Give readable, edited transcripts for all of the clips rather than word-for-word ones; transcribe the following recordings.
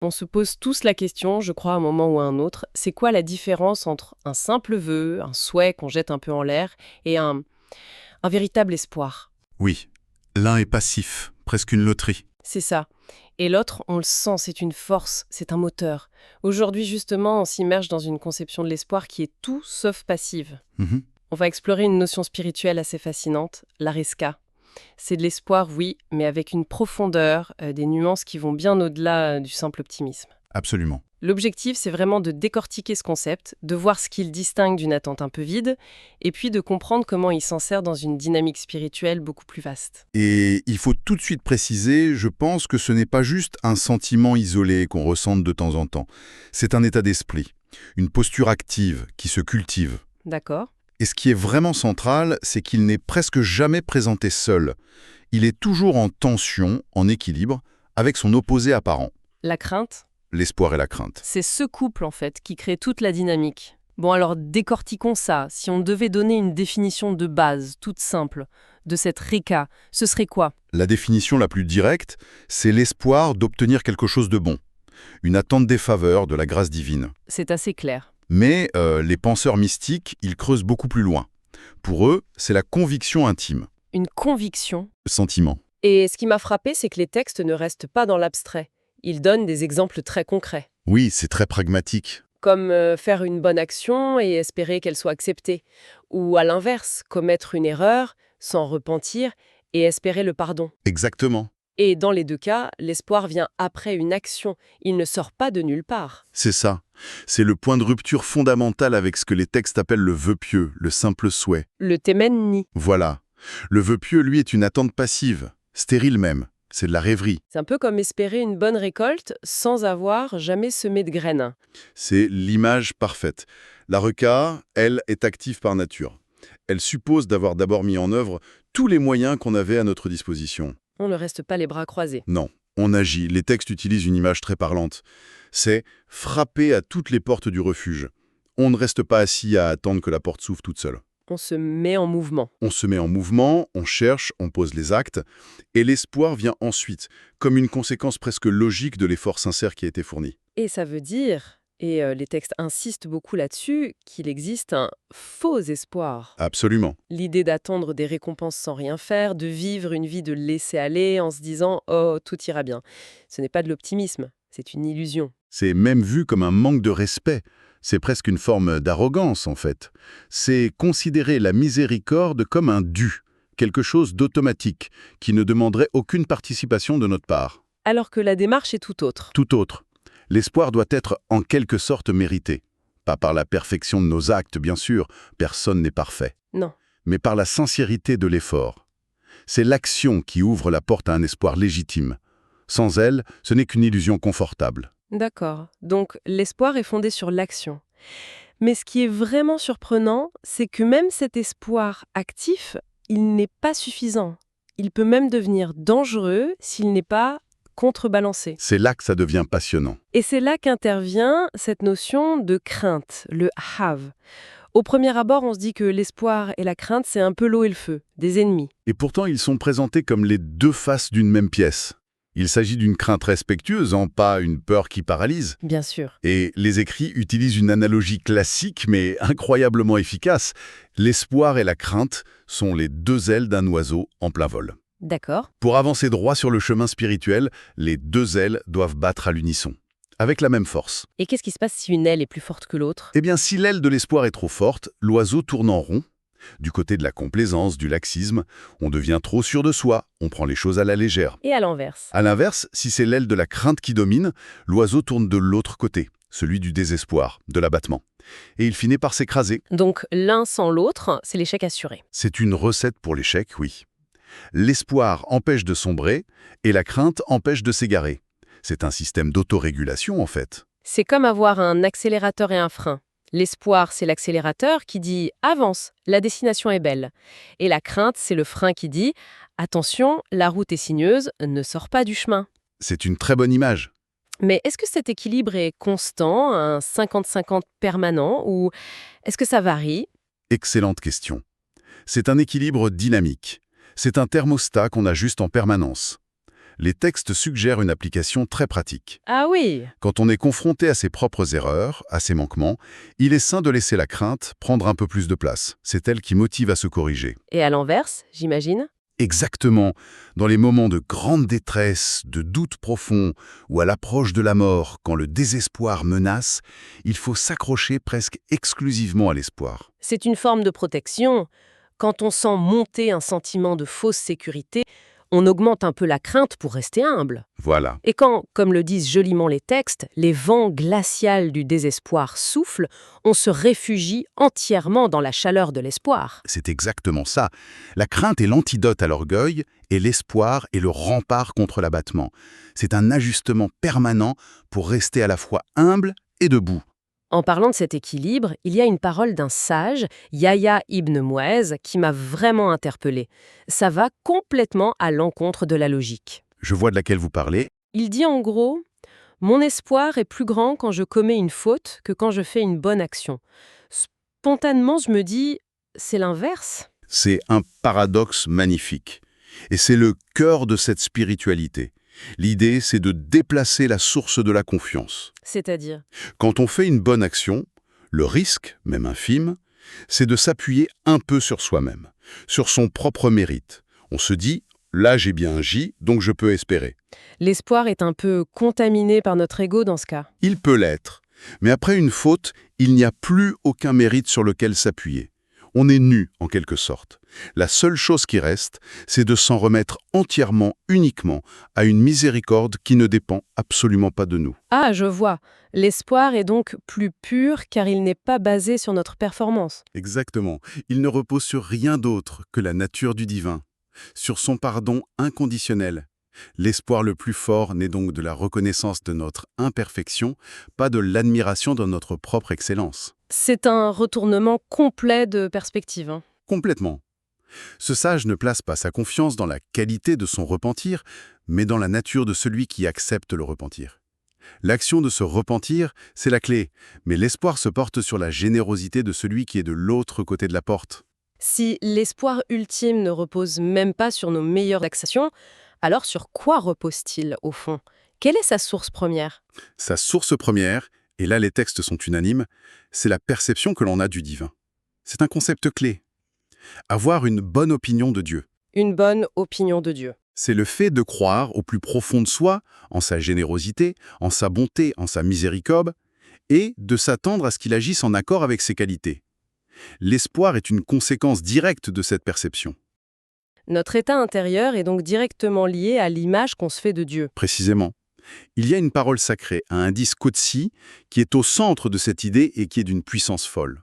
On se pose tous la question, je crois, à un moment ou à un autre, c'est quoi la différence entre un simple vœu, un souhait qu'on jette un peu en l'air, et un véritable espoir? Oui, l'un est passif, presque une loterie. C'est ça. Et l'autre, on le sent, c'est une force, c'est un moteur. Aujourd'hui, justement, on s'immerge dans une conception de l'espoir qui est tout sauf passive. Mhm. On va explorer une notion spirituelle assez fascinante, l'Areska. C'est de l'espoir, oui, mais avec une profondeur, des nuances qui vont bien au-delà du simple optimisme. Absolument. L'objectif, c'est vraiment de décortiquer ce concept, de voir ce qu'il distingue d'une attente un peu vide, et puis de comprendre comment il s'insère dans une dynamique spirituelle beaucoup plus vaste. Et il faut tout de suite préciser, je pense que ce n'est pas juste un sentiment isolé qu'on ressente de temps en temps. C'est un état d'esprit, une posture active qui se cultive. D'accord? Et ce qui est vraiment central, c'est qu'il n'est presque jamais présenté seul. Il est toujours en tension, en équilibre, avec son opposé apparent, La crainte, l'espoir et la crainte. c'est ce couple, en fait, qui crée toute la dynamique. Bon, alors décortiquons ça. Si on devait donner une définition de base, toute simple, de cette Reka, ce serait quoi? La définition la plus directe, c'est l'espoir d'obtenir quelque chose de bon, une attente des faveurs de la grâce divine. C'est assez clair. Mais les penseurs mystiques, ils creusent beaucoup plus loin. Pour eux, c'est la conviction intime, Une conviction. le sentiment. Et ce qui m'a frappé, c'est que les textes ne restent pas dans l'abstrait. Ils donnent des exemples très concrets, Oui, c'est très pragmatique. comme faire une bonne action et espérer qu'elle soit acceptée, ou à l'inverse, commettre une erreur, s'en repentir et espérer le pardon. Exactement. Et dans les deux cas, l'espoir vient après une action, il ne sort pas de nulle part. C'est ça. C'est le point de rupture fondamental avec ce que les textes appellent le vœu pieux, le simple souhait. Le temen ni. Voilà. Le vœu pieux, lui, est une attente passive, stérile même. C'est de la rêverie. C'est un peu comme espérer une bonne récolte sans avoir jamais semé de graines. C'est l'image parfaite. La reca, elle, est active par nature. Elle suppose d'avoir d'abord mis en œuvre tous les moyens qu'on avait à notre disposition. On ne reste pas les bras croisés. Non, on agit. Les textes utilisent une image très parlante. C'est frapper à toutes les portes du refuge. On ne reste pas assis à attendre que la porte s'ouvre toute seule. On se met en mouvement. On se met en mouvement, on cherche, on pose les actes, et l'espoir vient ensuite, comme une conséquence presque logique de l'effort sincère qui a été fourni. Et ça veut dire, et les textes insistent beaucoup là-dessus, qu'il existe un faux espoir. Absolument. L'idée d'attendre des récompenses sans rien faire, de vivre une vie de laisser-aller en se disant « Oh, tout ira bien ». Ce n'est pas de l'optimisme, c'est une illusion. C'est même vu comme un manque de respect. C'est presque une forme d'arrogance, en fait. C'est considérer la miséricorde comme un dû, quelque chose d'automatique, qui ne demanderait aucune participation de notre part. Alors que la démarche est tout autre. Tout autre. L'espoir doit être en quelque sorte mérité. Pas par la perfection de nos actes, bien sûr, personne n'est parfait, Non. mais par la sincérité de l'effort. C'est l'action qui ouvre la porte à un espoir légitime. Sans elle, ce n'est qu'une illusion confortable. D'accord. Donc l'espoir est fondé sur l'action. Mais ce qui est vraiment surprenant, c'est que même cet espoir actif, il n'est pas suffisant. Il peut même devenir dangereux s'il n'est pas contrebalancé. C'est là que ça devient passionnant. Et c'est là qu'intervient cette notion de crainte, le have. Au premier abord, on se dit que l'espoir et la crainte, c'est un peu l'eau et le feu, des ennemis. Et pourtant, ils sont présentés comme les deux faces d'une même pièce. Il s'agit d'une crainte respectueuse, pas une peur qui paralyse. Bien sûr. Et les écrits utilisent une analogie classique, mais incroyablement efficace. L'espoir et la crainte sont les deux ailes d'un oiseau en plein vol. D'accord. Pour avancer droit sur le chemin spirituel, les deux ailes doivent battre à l'unisson, avec la même force. Et qu'est-ce qui se passe si une aile est plus forte que l'autre? Eh bien, si l'aile de l'espoir est trop forte, l'oiseau tourne en rond. Du côté de la complaisance, du laxisme, on devient trop sûr de soi, on prend les choses à la légère. Et à l'inverse? À l'inverse, si c'est l'aile de la crainte qui domine, l'oiseau tourne de l'autre côté, celui du désespoir, de l'abattement. Et il finit par s'écraser. Donc l'un sans l'autre, c'est l'échec assuré. C'est une recette pour l'échec, oui. L'espoir empêche de sombrer et la crainte empêche de s'égarer. C'est un système d'autorégulation, en fait. C'est comme avoir un accélérateur et un frein. L'espoir, c'est l'accélérateur qui dit « avance, la destination est belle ». Et la crainte, c'est le frein qui dit « attention, la route est sinueuse, ne sors pas du chemin ». C'est une très bonne image. Mais est-ce que cet équilibre est constant, un 50-50 permanent, ou est-ce que ça varie? Excellente question. C'est un équilibre dynamique. C'est un thermostat qu'on ajuste en permanence. Les textes suggèrent une application très pratique. Ah oui, Quand on est confronté à ses propres erreurs, à ses manquements, il est sain de laisser la crainte prendre un peu plus de place. C'est elle qui motive à se corriger. et à l'inverse, j'imagine? Exactement. Dans les moments de grande détresse, de doute profond ou à l'approche de la mort, quand le désespoir menace, il faut s'accrocher presque exclusivement à l'espoir. C'est une forme de protection. Quand on sent monter un sentiment de fausse sécurité, on augmente un peu la crainte pour rester humble. Voilà. Et quand, comme le disent joliment les textes, les vents glacials du désespoir soufflent, on se réfugie entièrement dans la chaleur de l'espoir. C'est exactement ça. La crainte est l'antidote à l'orgueil et l'espoir est le rempart contre l'abattement. C'est un ajustement permanent pour rester à la fois humble et debout. En parlant de cet équilibre, il y a une parole d'un sage, Yahya ibn Mu'ez, qui m'a vraiment interpellée. Ça va complètement à l'encontre de la logique. Je vois de laquelle vous parlez. Il dit en gros « Mon espoir est plus grand quand je commets une faute que quand je fais une bonne action. » Spontanément, je me dis « C'est l'inverse ?» C'est un paradoxe magnifique. Et c'est le cœur de cette spiritualité. L'idée, c'est de déplacer la source de la confiance. C'est-à-dire, Quand on fait une bonne action, le risque, même infime, c'est de s'appuyer un peu sur soi-même, sur son propre mérite. On se dit, là j'ai bien agi, donc je peux espérer. l'espoir est un peu contaminé par notre ego dans ce cas. Il peut l'être, mais après une faute, il n'y a plus aucun mérite sur lequel s'appuyer. On est nu, en quelque sorte. La seule chose qui reste, c'est de s'en remettre entièrement, uniquement, à une miséricorde qui ne dépend absolument pas de nous. Ah, je vois. L'espoir est donc plus pur car il n'est pas basé sur notre performance. Exactement. Il ne repose sur rien d'autre que la nature du divin, sur son pardon inconditionnel. L'espoir le plus fort naît donc de la reconnaissance de notre imperfection, pas de l'admiration de notre propre excellence. C'est un retournement complet de perspective, hein. Complètement. Ce sage ne place pas sa confiance dans la qualité de son repentir, mais dans la nature de celui qui accepte le repentir. L'action de se repentir, c'est la clé, mais l'espoir se porte sur la générosité de celui qui est de l'autre côté de la porte. Si l'espoir ultime ne repose même pas sur nos meilleures actions, alors sur quoi repose-t-il au fond? Quelle est sa source première? Sa source première, et là les textes sont unanimes, c'est la perception que l'on a du divin. C'est un concept clé. Avoir une bonne opinion de Dieu. Une bonne opinion de Dieu. C'est le fait de croire au plus profond de soi, en sa générosité, en sa bonté, en sa miséricorde, et de s'attendre à ce qu'il agisse en accord avec ses qualités. L'espoir est une conséquence directe de cette perception. Notre état intérieur est donc directement lié à l'image qu'on se fait de Dieu. Précisément. Il y a une parole sacrée, un indice Qudsi, qui est au centre de cette idée et qui est d'une puissance folle.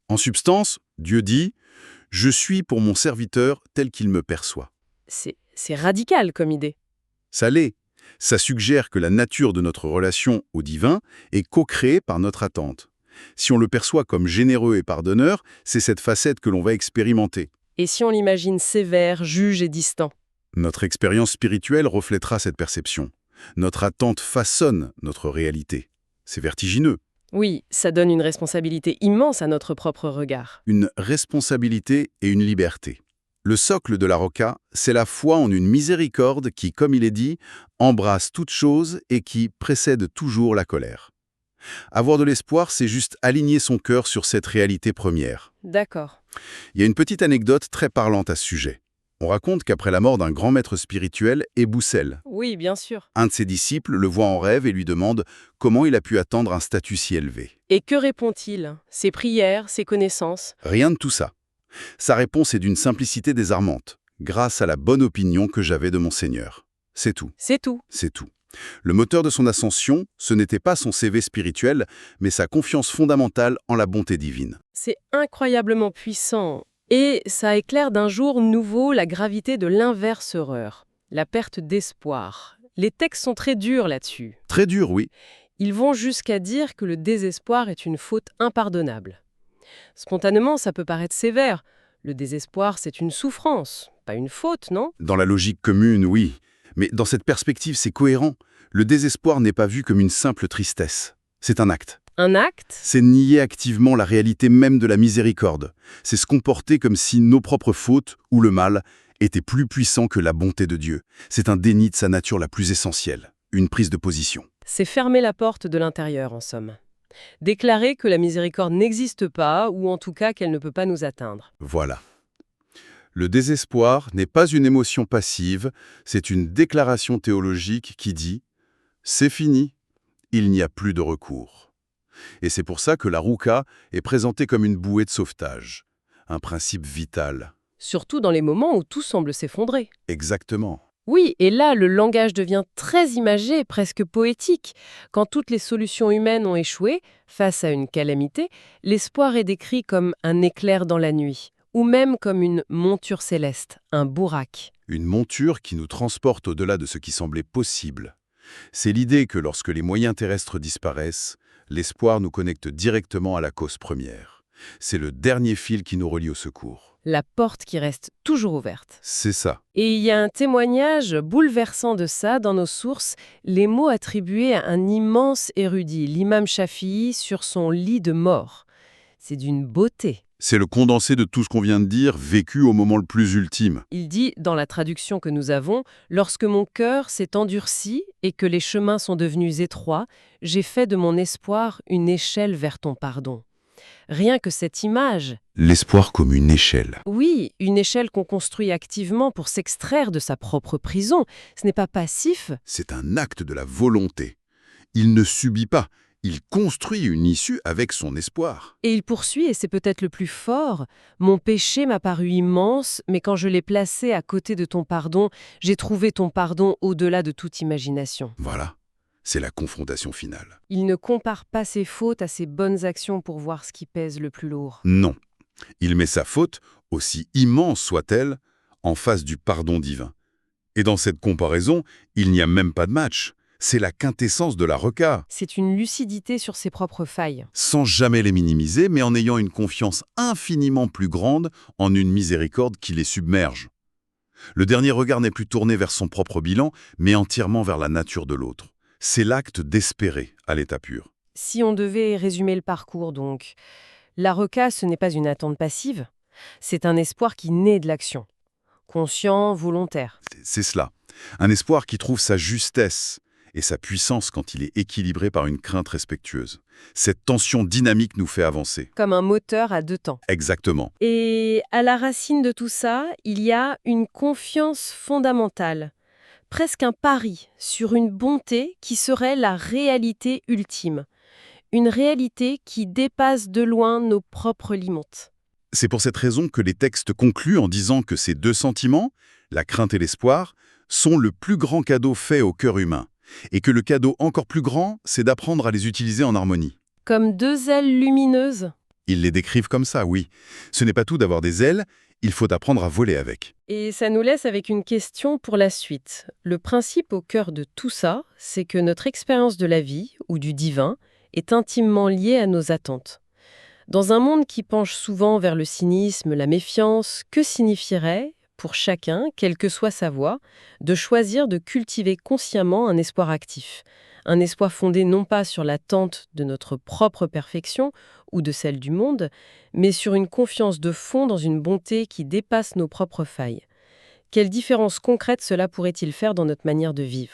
En substance, Dieu dit « Je suis pour mon serviteur tel qu'il me perçoit ». C'est radical comme idée. Ça l'est. Ça suggère que la nature de notre relation au divin est co-créée par notre attente. Si on le perçoit comme généreux et pardonneur, c'est cette facette que l'on va expérimenter. Et si on l'imagine sévère, juge et distant? Notre expérience spirituelle reflètera cette perception. Notre attente façonne notre réalité. C'est vertigineux. Oui, ça donne une responsabilité immense à notre propre regard. Une responsabilité et une liberté. Le socle de la Roca, c'est la foi en une miséricorde qui, comme il est dit, embrasse toute chose et qui précède toujours la colère. Avoir de l'espoir, c'est juste aligner son cœur sur cette réalité première. D'accord. Il y a une petite anecdote très parlante à ce sujet. On raconte qu'après la mort d'un grand maître spirituel, Eboussel, Oui, bien sûr. un de ses disciples le voit en rêve et lui demande comment il a pu atteindre un statut si élevé. Et que répond-il? Ses prières, ses connaissances? Rien de tout ça. Sa réponse est d'une simplicité désarmante, grâce à la bonne opinion que j'avais de mon Seigneur. C'est tout, C'est tout. c'est tout. Le moteur de son ascension, ce n'était pas son CV spirituel, mais sa confiance fondamentale en la bonté divine. C'est incroyablement puissant. Et ça éclaire d'un jour nouveau la gravité de l'inverse horreur, la perte d'espoir. Les textes sont très durs là-dessus. Très dur, oui. Ils vont jusqu'à dire que le désespoir est une faute impardonnable. Spontanément, ça peut paraître sévère. Le désespoir, c'est une souffrance, pas une faute, non? Dans la logique commune, oui. Mais dans cette perspective, c'est cohérent. Le désespoir n'est pas vu comme une simple tristesse. C'est un acte. Un acte? C'est nier activement la réalité même de la miséricorde. C'est se comporter comme si nos propres fautes, ou le mal, était plus puissant que la bonté de Dieu. C'est un déni de sa nature la plus essentielle, une prise de position. C'est fermer la porte de l'intérieur, en somme. Déclarer que la miséricorde n'existe pas, ou en tout cas qu'elle ne peut pas nous atteindre. Voilà. Le désespoir n'est pas une émotion passive, c'est une déclaration théologique qui dit « c'est fini, il n'y a plus de recours ». Et c'est pour ça que la rouka est présentée comme une bouée de sauvetage, un principe vital. Surtout dans les moments où tout semble s'effondrer. Exactement. Oui, et là, le langage devient très imagé, presque poétique. Quand toutes les solutions humaines ont échoué, face à une calamité, l'espoir est décrit comme un éclair dans la nuit, ou même comme une monture céleste, un bourak. Une monture qui nous transporte au-delà de ce qui semblait possible. C'est l'idée que lorsque les moyens terrestres disparaissent, l'espoir nous connecte directement à la cause première. C'est le dernier fil qui nous relie au secours. La porte qui reste toujours ouverte. C'est ça. Et il y a un témoignage bouleversant de ça dans nos sources, les mots attribués à un immense érudit, l'imam Shafi'i, sur son lit de mort. C'est d'une beauté. C'est le condensé de tout ce qu'on vient de dire, vécu au moment le plus ultime. Il dit, dans la traduction que nous avons, « Lorsque mon cœur s'est endurci et que les chemins sont devenus étroits, j'ai fait de mon espoir une échelle vers ton pardon. » Rien que cette image. L'espoir comme une échelle. Oui, une échelle qu'on construit activement pour s'extraire de sa propre prison. Ce n'est pas passif. C'est un acte de la volonté. Il ne subit pas, il construit une issue avec son espoir. Et il poursuit, et c'est peut-être le plus fort. « Mon péché m'a paru immense, mais quand je l'ai placé à côté de ton pardon, j'ai trouvé ton pardon au-delà de toute imagination. » Voilà, c'est la confrontation finale. Il ne compare pas ses fautes à ses bonnes actions pour voir ce qui pèse le plus lourd. Non. Il met sa faute, aussi immense soit-elle, en face du pardon divin. Et dans cette comparaison, il n'y a même pas de match. C'est la quintessence de la reca. C'est une lucidité sur ses propres failles. Sans jamais les minimiser, mais en ayant une confiance infiniment plus grande en une miséricorde qui les submerge. Le dernier regard n'est plus tourné vers son propre bilan, mais entièrement vers la nature de l'autre. C'est l'acte d'espérer à l'état pur. Si on devait résumer le parcours, donc, la reca, ce n'est pas une attente passive, c'est un espoir qui naît de l'action. Conscient, volontaire. C'est cela. Un espoir qui trouve sa justesse et sa puissance quand il est équilibré par une crainte respectueuse. Cette tension dynamique nous fait avancer. Comme un moteur à deux temps. Exactement. Et à la racine de tout ça, il y a une confiance fondamentale. Presque un pari sur une bonté qui serait la réalité ultime. Une réalité qui dépasse de loin nos propres limites. C'est pour cette raison que les textes concluent en disant que ces deux sentiments, la crainte et l'espoir, sont le plus grand cadeau fait au cœur humain. Et que le cadeau encore plus grand, c'est d'apprendre à les utiliser en harmonie. Comme deux ailes lumineuses. Ils les décrivent comme ça, oui. Ce n'est pas tout d'avoir des ailes, il faut apprendre à voler avec. Et ça nous laisse avec une question pour la suite. Le principe au cœur de tout ça, c'est que notre expérience de la vie, ou du divin, est intimement liée à nos attentes. Dans un monde qui penche souvent vers le cynisme, la méfiance, que signifierait, pour chacun, quelle que soit sa voie, de choisir de cultiver consciemment un espoir actif, un espoir fondé non pas sur l'attente de notre propre perfection ou de celle du monde, mais sur une confiance de fond dans une bonté qui dépasse nos propres failles. Quelle différence concrète cela pourrait-il faire dans notre manière de vivre ?